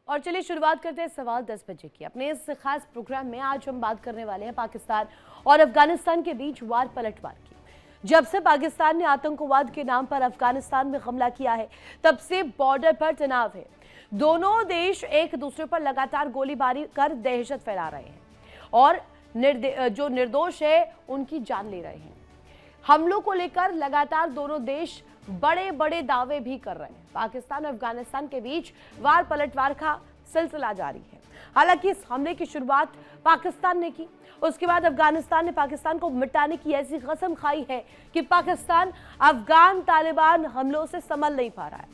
और चलिए शुरुआत करते हैं सवाल 10 बजे की। अपने इस खास प्रोग्राम में आज हम बात करने वाले हैं पाकिस्तान और अफगानिस्तान के बीच वार पलटवार की। जब से पाकिस्तान ने आतंकवाद के नाम पर अफगानिस्तान में हमला किया है, तब से बॉर्डर पर तनाव है। दोनों देश एक दूसरे पर लगातार गोलीबारी कर दहशत फैला रहे हैं और जो निर्दोष है उनकी जान ले रहे हैं। हमलों को लेकर लगातार दोनों देश बड़े बड़े दावे भी कर रहे हैं। पाकिस्तान और अफगानिस्तान के बीच वार पलटवार का सिलसिला जारी है। हालांकि इस हमले की शुरुआत पाकिस्तान ने की, उसके बाद अफगानिस्तान ने पाकिस्तान को मिटाने की ऐसी कसम खाई है कि पाकिस्तान अफगान तालिबान हमलों से संभल नहीं पा रहा है।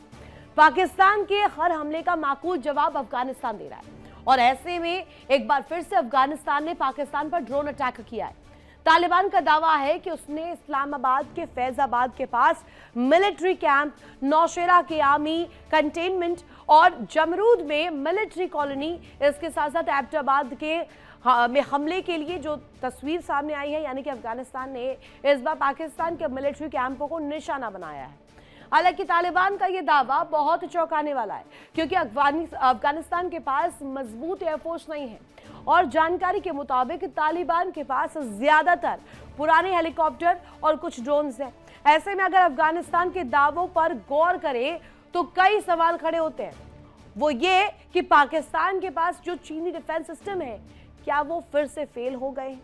पाकिस्तान के हर हमले का माकूल जवाब अफगानिस्तान दे रहा है और ऐसे में एक बार फिर से अफगानिस्तान ने पाकिस्तान पर ड्रोन अटैक किया है। तालिबान का दावा है कि उसने इस्लामाबाद के फैजाबाद के पास मिलिट्री कैंप, नौशेरा के आर्मी कंटेनमेंट और जमरूद में मिलिट्री कॉलोनी, इसके साथ साथ एबटाबाद के में हमले के लिए जो तस्वीर सामने आई है, यानी कि अफगानिस्तान ने इस बार पाकिस्तान के मिलिट्री कैंपों को निशाना बनाया है। हालांकि तालिबान का यह दावा बहुत चौंकाने वाला है, क्योंकि अफगानिस्तान के पास मजबूत एयरफोर्स नहीं है और जानकारी के मुताबिक तालिबान के पास ज्यादातर पुराने हेलीकॉप्टर और कुछ ड्रोन्स हैं। ऐसे में अगर अफगानिस्तान के दावों पर गौर करें तो कई सवाल खड़े होते हैं। वो ये कि पाकिस्तान के पास जो चीनी डिफेंस सिस्टम है, क्या वो फिर से फेल हो गए?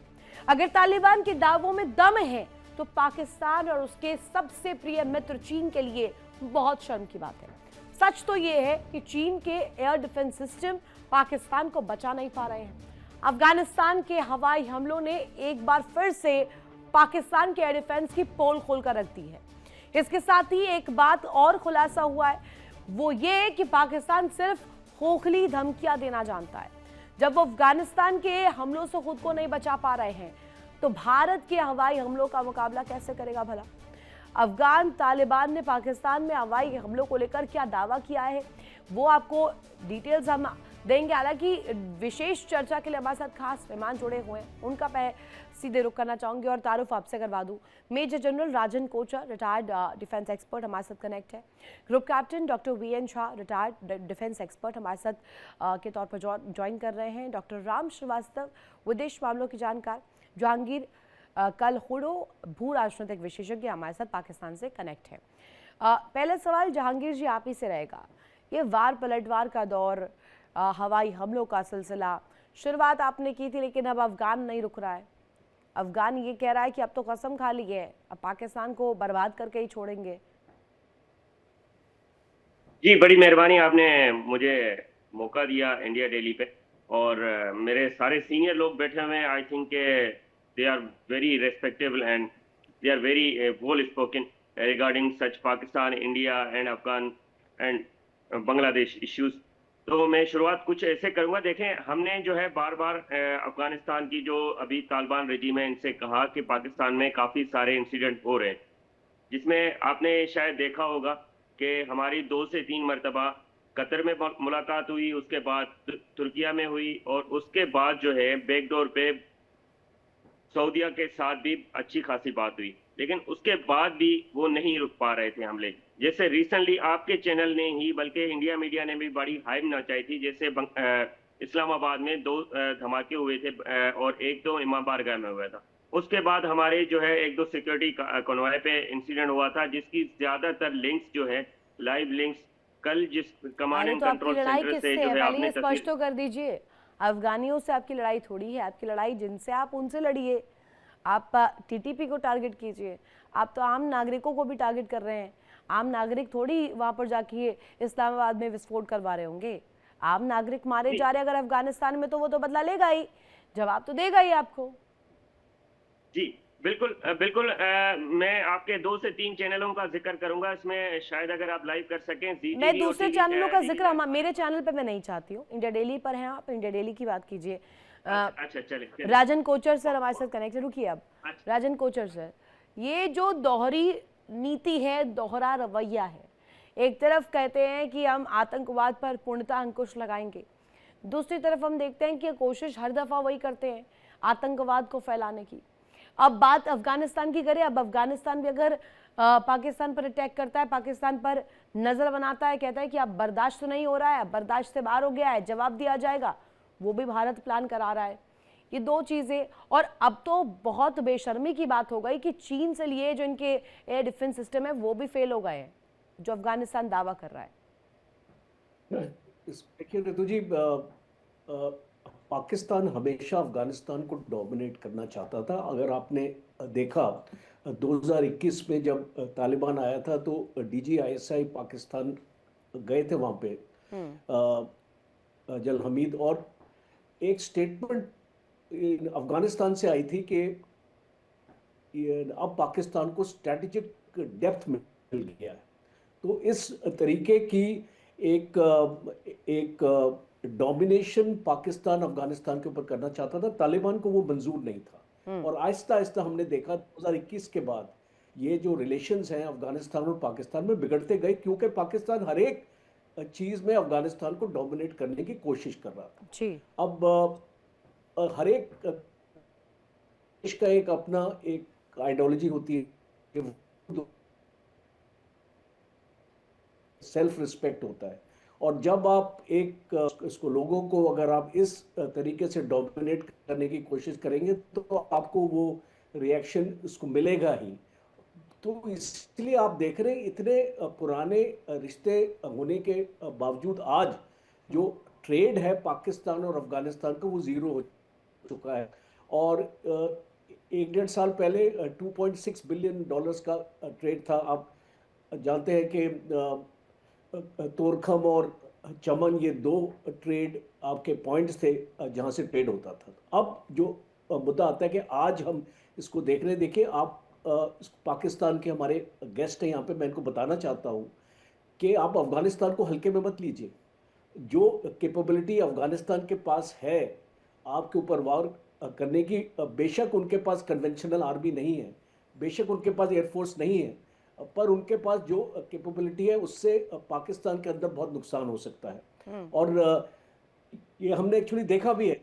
अगर तालिबान के दावों में दम है तो पाकिस्तान और उसके सबसे प्रिय मित्र चीन के लिए बहुत शर्म की बात है। सच तो यह है कि चीन के एयर डिफेंस सिस्टम पाकिस्तान को बचा नहीं पा रहे हैं। अफगानिस्तान के हवाई हमलों ने एक बार फिर से पाकिस्तान के एयर डिफेंस की पोल खोलकर रख दी है। इसके साथ ही एक बात और खुलासा हुआ है, वो ये कि पाकिस्तान सिर्फ खोखली धमकियां देना जानता है। जब वो अफगानिस्तान के हमलों से खुद को नहीं बचा पा रहे हैं तो भारत के हवाई हमलों का मुकाबला कैसे करेगा भला? अफगान तालिबान ने पाकिस्तान में हवाई हमलों को लेकर क्या दावा किया है, वो आपको डिटेल्स हम देंगे। हालांकि विशेष चर्चा के लिए हमारे साथ खास मेहमान जुड़े हुए हैं, उनका मैं सीधे रुख करना चाहूंगी और तारुफ आपसे करवा दूं। Major general Rajan Kochar, retired defence expert, हमारे साथ कनेक्ट है। Group captain doctor VN Shah, retired defence expert, हमारे साथ के तौर पर ज्वाइन कर रहे हैं। डॉक्टर राम श्रीवास्तव, विदेश मामलों के जानकार। जहांगीर कलहुड़ो, भू राजनीतिक विशेषज्ञ, हमारे साथ पाकिस्तान से कनेक्ट है। पहला सवाल जहांगीर जी आप ही से रहेगा। ये वार पलटवार का दौर, हवाई हमलों का सिलसिला, शुरुआत आपने की थी, लेकिन अब अफगान नहीं रुक रहा है। अफगान ये कह रहा है कि अब तो कसम खा ली है, अब पाकिस्तान को बर्बाद करके ही छोड़ेंगे। जी, बड़ी मेहरबानी, आपने मुझे मौका दिया इंडिया डेली पे। और मेरे सारे सीनियर लोग बैठे हुए हैं। I think they are very respectable and they are very well spoken regarding such Pakistan, India and Afghan and Bangladesh issues. तो मैं शुरुआत कुछ ऐसे करूंगा। देखें, हमने जो है बार बार अफगानिस्तान की जो अभी तालिबान रेजिम है, इनसे कहा कि पाकिस्तान में काफ़ी सारे इंसिडेंट हो रहे हैं, जिसमें आपने शायद देखा होगा कि हमारी 2 से 3 मरतबा कतर में मुलाकात हुई, उसके बाद तुर्किया में हुई और उसके बाद जो है बैकडोर पे सऊदीया के साथ भी अच्छी खासी बात हुई। लेकिन उसके बाद भी वो नहीं रुक पा रहे थे हमले। जैसे रिसेंटली आपके चैनल ने ही, बल्कि इंडिया मीडिया ने भी बड़ी हाइप मचाई थी। जैसे इस्लामाबाद में 2 धमाके हुए थे और 1 तो इमाम बारगाह में हुआ था। उसके बाद हमारे जो है 1-2 सिक्योरिटी कॉन्वॉय पे इंसिडेंट हुआ था, जिसकी ज्यादातर लिंक्स जो है, लाइव लिंक्स, कल जिस कमांड एंड कंट्रोल सेंटर से जो है आपने स्पष्ट तो कर दीजिए, अफगानियों से आपकी लड़ाई थोड़ी है। आपकी लड़ाई जिनसे आप उनसे लड़िए, आप टीटीपी को टारगेट कीजिए। आप तो आम नागरिकों को भी टारगेट कर रहे हैं। आम नागरिक थोड़ी वहां पर जाके इस्लामाबाद में विस्फोट करवा रहे होंगे। आम नागरिक मारे जा रहे अगर अफगानिस्तान में, तो वो तो बदला लेगा ही, जवाब तो देगा ही आपको। जी बिल्कुल बिल्कुल। मैं आपके 2 से 3 चैनलों का जिक्र करूंगा इसमें, शायद अगर आप लाइव कर सकें। मैं दूसरे चैनलों का जिक्र मेरे चैनल पे मैं नहीं चाहती हूँ। इंडिया डेली पर हैं आप, इंडिया डेली की बात कीजिए। अच्छा चलिए। राजन कोचर सर हमारे साथ कनेक्टेड, रुकिए अब। राजन कोचर सर, ये जो दोहरी नीति है, दोहरा रवैया है, एक तरफ कहते हैं कि हम आतंकवाद पर पूर्णतः अंकुश लगाएंगे, दूसरी तरफ हम देखते हैं कि कोशिश हर दफा वही करते हैं आतंकवाद को फैलाने की। अब बात अफगानिस्तान की करें, अब अफगानिस्तान भी अगर पाकिस्तान पर अटैक करता है, पाकिस्तान पर नजर बनाता है, कहता है कि अब बर्दाश्त तो नहीं हो रहा है, अब बर्दाश्त से बाहर हो गया है, जवाब दिया जाएगा, वो भी भारत प्लान करा रहा है। ये दो चीजें, और अब तो बहुत बेशर्मी की बात हो गई कि चीन से लिए जो इनके एयर डिफेंस सिस्टम है वो भी फेल हो गए हैं, जो अफगानिस्तान दावा कर रहा है। देखिए रितु जी, पाकिस्तान हमेशा अफगानिस्तान को डोमिनेट करना चाहता था। अगर आपने देखा 2021 में जब तालिबान आया था तो DGISI पाकिस्तान गए थे वहाँ पे, जल हमीद, और एक स्टेटमेंट अफगानिस्तान से आई थी कि अब पाकिस्तान को स्ट्रेटेजिक डेप्थ मिल गया है। तो इस तरीके की एक डोमिनेशन पाकिस्तान अफगानिस्तान के ऊपर करना चाहता था। तालिबान को वो मंजूर नहीं था, और आहिस्ता आहिस्ता हमने देखा 2021 के बाद ये जो रिलेशंस हैं अफगानिस्तान और पाकिस्तान में बिगड़ते गए, क्योंकि पाकिस्तान हर एक चीज में अफगानिस्तान को डोमिनेट करने की कोशिश कर रहा था जी। अब हर एक देश का एक अपना एक आइडियोलॉजी होती है, सेल्फ रिस्पेक्ट होता है, और जब आप इसको लोगों को अगर आप इस तरीके से डोमिनेट करने की कोशिश करेंगे तो आपको वो रिएक्शन इसको मिलेगा ही। तो इसलिए आप देख रहे हैं इतने पुराने रिश्ते होने के बावजूद आज जो ट्रेड है पाकिस्तान और अफगानिस्तान का वो जीरो हो चुका है। और 1-1.5 साल पहले $2.6 बिलियन का ट्रेड था। आप जानते हैं कि तोरखम और चमन ये 2 ट्रेड आपके पॉइंट्स थे जहां से ट्रेड होता था। अब जो मुद्दा आता है कि आज हम इसको देख रहे हैं, देखिए आप पाकिस्तान के हमारे गेस्ट हैं यहाँ पे, मैं इनको बताना चाहता हूँ कि आप अफगानिस्तान को हल्के में मत लीजिए। जो कैपेबिलिटी अफगानिस्तान के पास है आपके ऊपर वार करने की, बेशक उनके पास कन्वेंशनल आर्मी नहीं है, बेशक उनके पास एयरफोर्स नहीं है, पर उनके पास जो कैपेबिलिटी है उससे पाकिस्तान के अंदर बहुत नुकसान हो सकता है। और ये हमने एक्चुअली देखा भी है।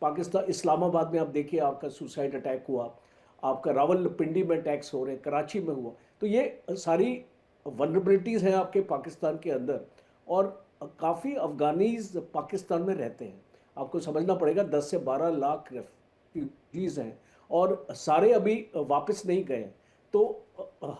पाकिस्तान इस्लामाबाद में आप देखिए आपका सुसाइड अटैक हुआ, आपका रावलपिंडी में अटैक्स हो रहे हैं, कराची में हुआ। तो ये सारी वनरेबिलिटीज़ हैं आपके पाकिस्तान के अंदर, और काफ़ी अफगानीज पाकिस्तान में रहते हैं। आपको समझना पड़ेगा 10 से 12 लाख रेफ्यूजीज हैं और सारे अभी वापस नहीं गए। तो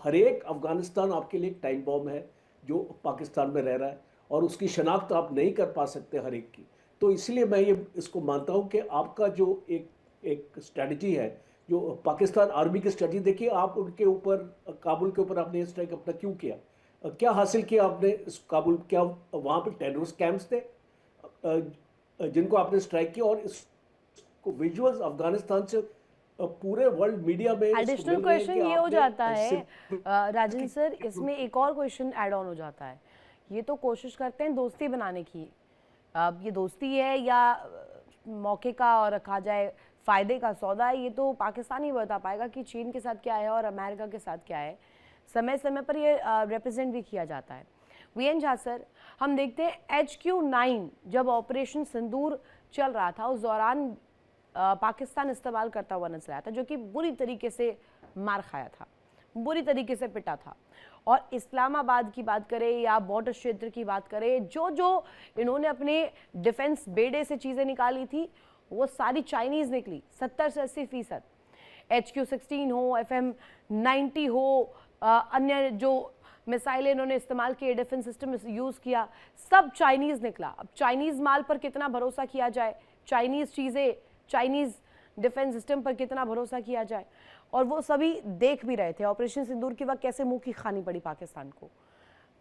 हर एक अफगानिस्तान आपके लिए एक टाइम बॉम्ब है जो पाकिस्तान में रह रहा है, और उसकी शनाख्त आप नहीं कर पा सकते हर एक की। तो इसलिए मैं ये इसको मानता हूँ कि आपका जो एक स्ट्रैटेजी है, जो पाकिस्तान आर्मी की स्ट्रैटेजी, देखिए आप उनके ऊपर काबुल के ऊपर आपने स्ट्राइक अपना क्यों किया, क्या हासिल किया आपने इस काबुल, क्या वहाँ पे टेररिस्ट कैंप्स थे जिनको आपने स्ट्राइक किया? और इसको विजुअल्स अफगानिस्तान से पूरे वर्ल्ड मीडिया में एडिशनल क्वेश्चन ये हो जाता है राजन सर, इसमें एक और क्वेश्चन ऐड ऑन हो जाता है। ये तो कोशिश करते हैं दोस्ती बनाने की, अब ये दोस्ती है या मौके का और कहा जाए फायदे का सौदा है, ये तो पाकिस्तान ही बता पाएगा कि चीन के साथ क्या है और अमेरिका के साथ क्या है। समय समय पर ये रिप्रेजेंट भी किया जाता है। वीएन झा सर, हम देखते हैं HQ9 जब ऑपरेशन सिंदूर चल रहा था उस दौरान पाकिस्तान इस्तेमाल करता हुआ नजर आया था, जो कि बुरी तरीके से मार खाया था, बुरी तरीके से पिटा था। और इस्लामाबाद की बात करें या बॉर्डर क्षेत्र की बात करें, जो जो इन्होंने अपने डिफेंस बेड़े से चीज़ें निकाली थी वो सारी चाइनीज़ निकली, 70 से 80%। HQ16 हो, FM90 हो, अन्य जो मिसाइलें इन्होंने इस्तेमाल किए, डिफेंस सिस्टम यूज़ किया, सब चाइनीज़ निकला। अब चाइनीज़ माल पर कितना भरोसा किया जाए, चाइनीज़ चीज़ें, चाइनीज़ डिफेंस सिस्टम पर कितना भरोसा किया जाए, और वो सभी देख भी रहे थे ऑपरेशन सिंदूर के वक्त कैसे मुंह की खानी पड़ी पाकिस्तान को।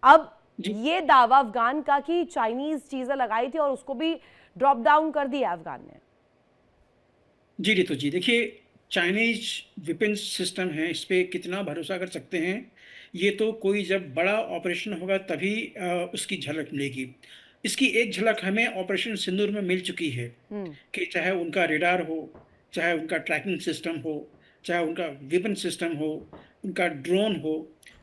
अब ये दावा अफगान का कि चाइनीज़ चीज़ें लगाई थी और उसको भी ड्रॉप डाउन कर दिया अफगान ने। जी रितु जी, देखिए चाइनीज वेपन सिस्टम है, इस पर कितना भरोसा कर सकते हैं, ये तो कोई जब बड़ा ऑपरेशन होगा तभी उसकी झलक मिलेगी। इसकी एक झलक हमें ऑपरेशन सिंदूर में मिल चुकी है कि चाहे उनका रेडार हो, चाहे उनका ट्रैकिंग सिस्टम हो, चाहे उनका वेपन सिस्टम हो, उनका ड्रोन हो,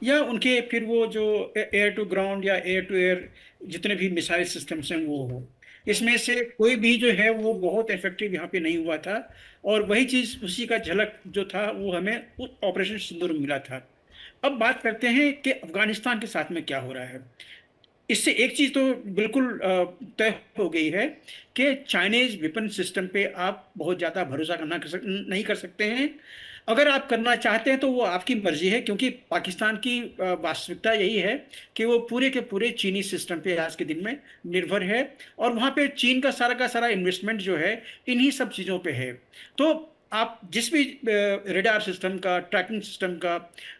या उनके फिर वो जो एयर टू ग्राउंड या एयर टू एयर जितने भी मिसाइल सिस्टम्स हैं वो हो, इसमें से कोई भी जो है वो बहुत इफेक्टिव यहाँ पे नहीं हुआ था। और वही चीज़, उसी का झलक जो था वो हमें ऑपरेशन सिंदूर में मिला था। अब बात करते हैं कि अफगानिस्तान के साथ में क्या हो रहा है। इससे एक चीज तो बिल्कुल तय हो गई है कि चाइनीज वेपन सिस्टम पे आप बहुत ज्यादा भरोसा नहीं कर सकते हैं। अगर आप करना चाहते हैं तो वो आपकी मर्जी है, क्योंकि पाकिस्तान की वास्तविकता यही है कि वो पूरे के पूरे चीनी सिस्टम पे आज के दिन में निर्भर है, और वहाँ पे चीन का सारा इन्वेस्टमेंट जो है इन्हीं सब चीज़ों पे है। तो आप जिस भी रेडार सिस्टम का, ट्रैकिंग सिस्टम का,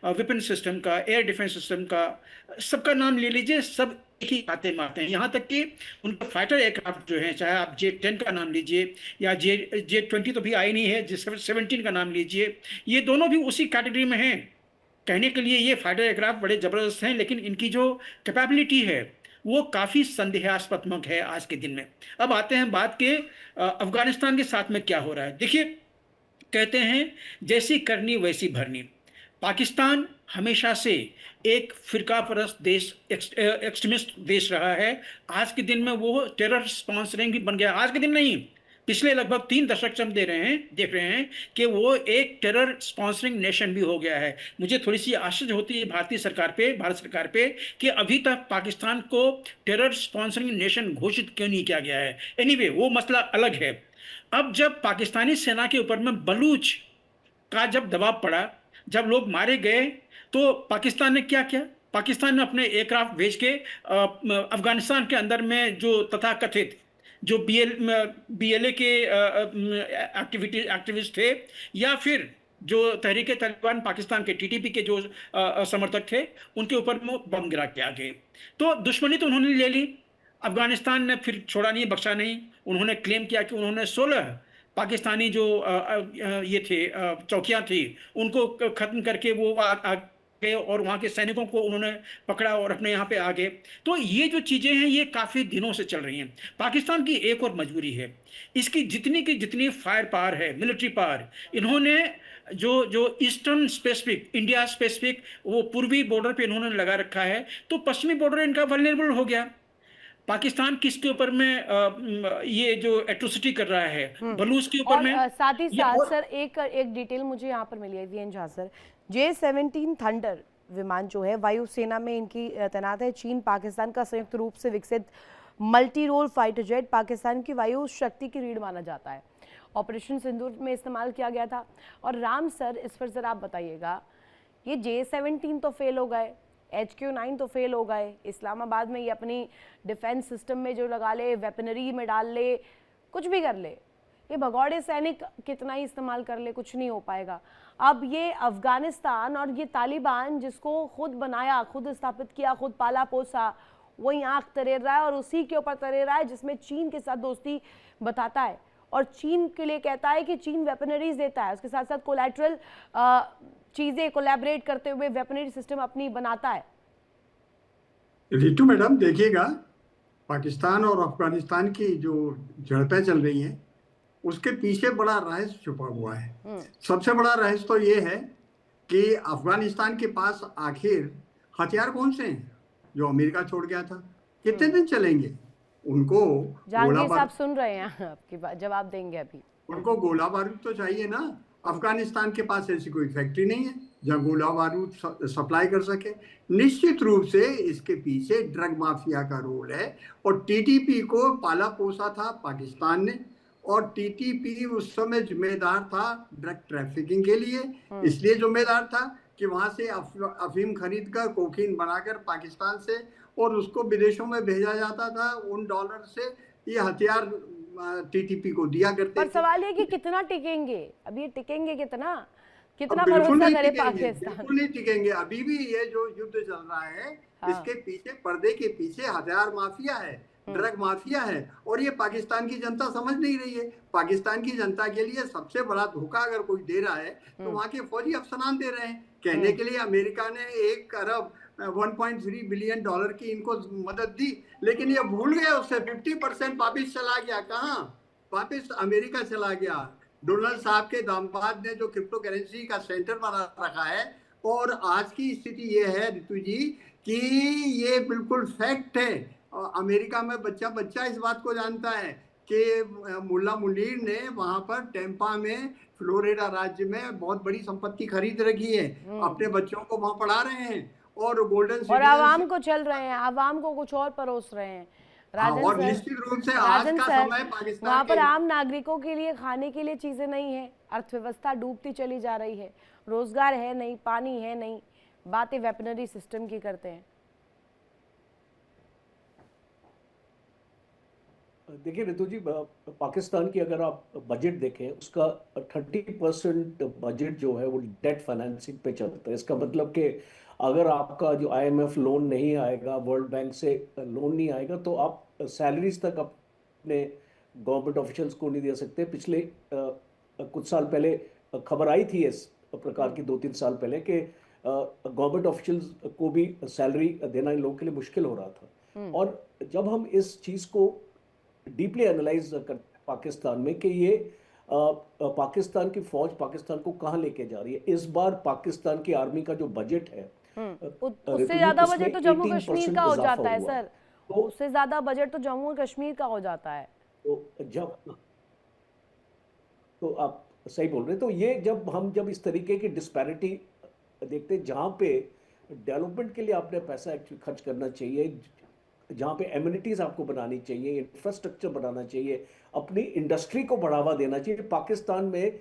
वेपन सिस्टम का, एयर डिफेंस सिस्टम का, सबका नाम ले लीजिए, सब एक ही खाते मारते हैं। यहाँ तक कि उनका फाइटर एयरक्राफ्ट जो है, चाहे आप J-10 का नाम लीजिए या J-20 तो भी आई नहीं है, J-17 का नाम लीजिए, ये दोनों भी उसी कैटेगरी में हैं। कहने के लिए ये फाइटर एयरक्राफ्ट बड़े जबरदस्त हैं, लेकिन इनकी जो कैपेबिलिटी है वो काफी संदेहास्पद है आज के दिन में। अब आते हैं बात के अफगानिस्तान के साथ में क्या हो रहा है। देखिए, कहते हैं जैसी करनी वैसी भरनी। पाकिस्तान हमेशा से एक फिरका परस्त देश, एक्सट्रीमिस्ट देश रहा है। आज के दिन में वो टेरर स्पॉन्सरिंग भी बन गया। आज के दिन नहीं, पिछले लगभग 3 दशक से हम देख रहे हैं कि वो एक टेरर स्पॉन्सरिंग नेशन भी हो गया है। मुझे थोड़ी सी आश्चर्य होती है भारत सरकार पे कि अभी तक पाकिस्तान को टेरर स्पॉन्सरिंग नेशन घोषित क्यों नहीं किया गया है। एनीवे, वो मसला अलग है। अब जब पाकिस्तानी सेना के ऊपर में बलूच का जब दबाव पड़ा, जब लोग मारे गए, तो पाकिस्तान ने क्या किया? पाकिस्तान ने अपने एयरक्राफ्ट भेज के अफगानिस्तान के अंदर में जो तथाकथित जो BLA के एक्टिविस्ट थे, या फिर जो तहरीक तालिबान पाकिस्तान के TTP के जो समर्थक थे, उनके ऊपर बम गिरा के आ गए। तो दुश्मनी तो उन्होंने ले ली। अफगानिस्तान ने फिर छोड़ा नहीं, बख्शा नहीं। उन्होंने क्लेम किया कि उन्होंने 16 पाकिस्तानी जो ये थे चौकियां थी, उनको खत्म करके वो आ गए और वहाँ के सैनिकों को उन्होंने पकड़ा और अपने यहाँ पे आ गए। तो ये जो चीज़ें हैं ये काफ़ी दिनों से चल रही हैं। पाकिस्तान की एक और मजबूरी है, इसकी जितनी की जितनी फायर पावर है, मिलिट्री पावर, इन्होंने जो ईस्टर्न स्पेसिफिक, इंडिया स्पेसिफिक, वो पूर्वी बॉर्डर पे इन्होंने लगा रखा है, तो पश्चिमी बॉर्डर इनका वल्नरेबल हो गया। पाकिस्तान किसके ऊपर में ये जो एट्रोसिटी कर रहा है, बलूच के ऊपर और में। साथ ही साथ सर एक डिटेल मुझे यहाँ पर मिली है VN Jha sir, J-17 thunder विमान जो है वायुसेना में इनकी तैनात है। चीन पाकिस्तान का संयुक्त रूप से विकसित multi role fighter jet Pakistan की वायु शक्ति की रीढ़ माना जाता है। ऑपरेशन सिंदूर में इस्तेमाल किया गया था। और राम सर, इस पर जरा आप बताइएगा, ये J-17 तो फेल हो गए, HQ-9 तो फेल हो गए, इस्लामाबाद में ये अपनी डिफेंस सिस्टम में जो लगा ले, वेपनरी में डाल ले, कुछ भी कर ले, ये भगौड़े सैनिक कितना ही इस्तेमाल कर ले, कुछ नहीं हो पाएगा। अब ये अफगानिस्तान और ये तालिबान जिसको खुद बनाया, खुद स्थापित किया, खुद पाला पोसा, वही आंख तरेर रहा है और उसी के ऊपर तरेर रहा है जिसमें चीन के साथ दोस्ती बताता है और चीन के लिए कहता है कि चीन वेपनरीज देता है, उसके साथ साथ कोलैटरल चीजें कोलैबोरेट करते हुए वेपनरी सिस्टम अपनी बनाता है। रितु मैडम, देखिएगा, पाकिस्तान और अफगानिस्तान की जो झड़पें चल रही हैं उसके पीछे बड़ा रहस्य छुपा हुआ है। सबसे बड़ा रहस्य तो ये है कि अफगानिस्तान के पास आखिर हथियार कौन से हैं जो अमेरिका छोड़ गया था। कितने दिन चलेंगे उनको? जहांगीर साहब सुन रहे हैं आपकी बात, जवाब देंगे अभी। उनको गोला बारूद तो चाहिए ना। अफगानिस्तान के पास ऐसी कोई फैक्ट्री नहीं है जहां गोला बारूद सप्लाई कर सके। निश्चित रूप से इसके पीछे ड्रग माफिया का रोल है और TTP को पाला पोसा था पाकिस्तान ने, और TTP उस समय जिम्मेदार था ड्रग ट्रैफिकिंग के लिए। इसलिए जिम्मेदार था कि वहां से अफीम खरीद कर कोकीन बनाकर पाकिस्तान से और उसको विदेशों में भेजा जाता था। उन डॉलर से ये हथियार TTP को दिया करते पर थे। सवाल है कि कितना टिकेंगे, अब ये टिकेंगे कितना बिल्कुल भरोसा नहीं करे टिकेंगे, पाकिस्तान? बिल्कुल नहीं टिकेंगे। अभी भी ये जो युद्ध चल रहा है, इसके पीछे, पर्दे के पीछे हथियार माफिया है, ड्रग माफिया है, और ये पाकिस्तान की जनता समझ नहीं रही है। पाकिस्तान की जनता के लिए सबसे बड़ा धोखा अगर कोई दे रहा है तो वहाँ के फौजी अफसरान दे रहे हैं। कहने के लिए अमेरिका ने 1 अरब 1.3 बिलियन डॉलर की इनको मदद दी, लेकिन ये भूल गए, उससे 50% वापिस चला गया। कहाँ? वापिस अमेरिका चला गया। डोनाल्ड साहब के दामाद ने जो क्रिप्टो करेंसी का सेंटर बना रखा है, और आज की स्थिति ये है रितु जी कि ये बिल्कुल फैक्ट है। अमेरिका में बच्चा इस बात को जानता है कि मुल्ला मुनीर ने वहां पर टेम्पा में, फ्लोरिडा राज्य में बहुत बड़ी संपत्ति खरीद रखी है, अपने बच्चों को वहां पढ़ा रहे हैं और गोल्डन और आवाम को चल रहे हैं, आवाम को कुछ और परोस रहे हैं। राजन और सर, निश्चित रूप से आज राजन का सर, समय पाकिस्तान वहाँ पर के आम नागरिकों के लिए खाने के लिए चीजें नहीं है, अर्थव्यवस्था डूबती चली जा रही है, रोजगार है नहीं, पानी है नहीं, बातें वेपनरी सिस्टम की करते हैं। देखिए रितु जी, पाकिस्तान की अगर आप बजट देखें, उसका 30% बजट जो है वो डेट फाइनेंसिंग पे चलता है। इसका मतलब कि अगर आपका जो IMF लोन नहीं आएगा, वर्ल्ड बैंक से लोन नहीं आएगा, तो आप सैलरीज तक अपने गवर्नमेंट ऑफिशियल्स को नहीं दे सकते। पिछले कुछ साल पहले खबर आई थी इस प्रकार की, 2-3 साल पहले, कि गवर्नमेंट ऑफिशियल्स को भी सैलरी देना इन लोगों के लिए मुश्किल हो रहा था। और जब हम इस चीज़ को डीपली एनालाइज करते हैं पाकिस्तान में कि ये पाकिस्तान की फौज पाकिस्तान को कहाँ लेके जा रही है, इस बार पाकिस्तान की आर्मी का जो बजट है, उससे ज्यादा बजट तो जम्मू कश्मीर का हो जाता है सर, तो उससे ज्यादा बजट तो जम्मू कश्मीर का हो जाता है। तो आप सही बोल रहे हैं। तो ये जब इस तरीके की डिस्पैरिटी देखते हैं, जहाँ पे डेवलपमेंट के लिए आपने पैसा एक्चुअली खर्च करना चाहिए, जहाँ पे एमिनिटीज आपको बनानी चाहिए, इंफ्रास्ट्रक्चर बनाना चाहिए, अपनी इंडस्ट्री को बढ़ावा देना चाहिए, पाकिस्तान में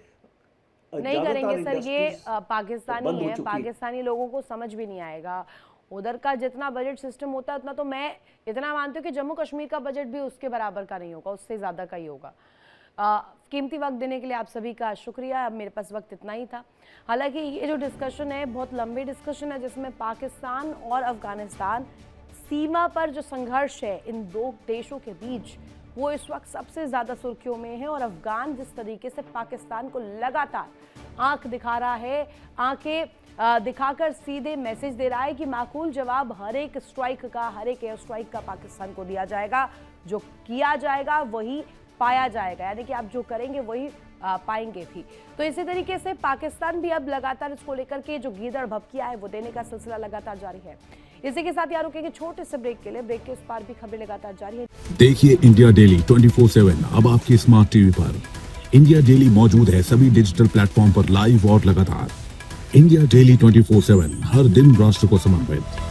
नहीं करेंगे सर, ये पाकिस्तानी बंद हो है, चुकी है। पाकिस्तानी लोगों को समझ भी नहीं आएगा। उधर का जितना बजट सिस्टम होता है उतना तो मैं इतना मानती हूँ कि जम्मू कश्मीर का बजट भी उसके बराबर का नहीं होगा, उससे ज़्यादा का ही होगा। कीमती वक्त देने के लिए आप सभी का शुक्रिया। अब मेरे पास वक्त इतना ही था। हालांकि ये जो डिस्कशन है बहुत लंबी डिस्कशन है, जिसमें पाकिस्तान और अफगानिस्तान सीमा पर जो संघर्ष है इन दो देशों के बीच, वो इस वक्त सबसे ज़्यादा सुर्खियों में है। और अफगान जिस तरीके से पाकिस्तान को लगातार आंख दिखा रहा है, आंखें दिखाकर सीधे मैसेज दे रहा है कि माकूल जवाब हर एक स्ट्राइक का, हर एक एयर स्ट्राइक का पाकिस्तान को दिया जाएगा। जो किया जाएगा वही पाया जाएगा, यानी कि आप जो करेंगे वही पाएंगे भी। तो इसी तरीके से पाकिस्तान भी अब लगातार इसको लेकर के जो गीदड़ भभकिया है वो देने का सिलसिला लगातार जारी है। इसी के साथ यार रुकेंगे छोटे से ब्रेक के लिए, ब्रेक के उस पार भी खबरें लगातार जारी है। देखिए इंडिया डेली 24/7 अब आपकी स्मार्ट टीवी पर। इंडिया डेली मौजूद है सभी डिजिटल प्लेटफॉर्म पर लाइव और लगातार। इंडिया डेली 24/7 हर दिन राष्ट्र को समर्पित।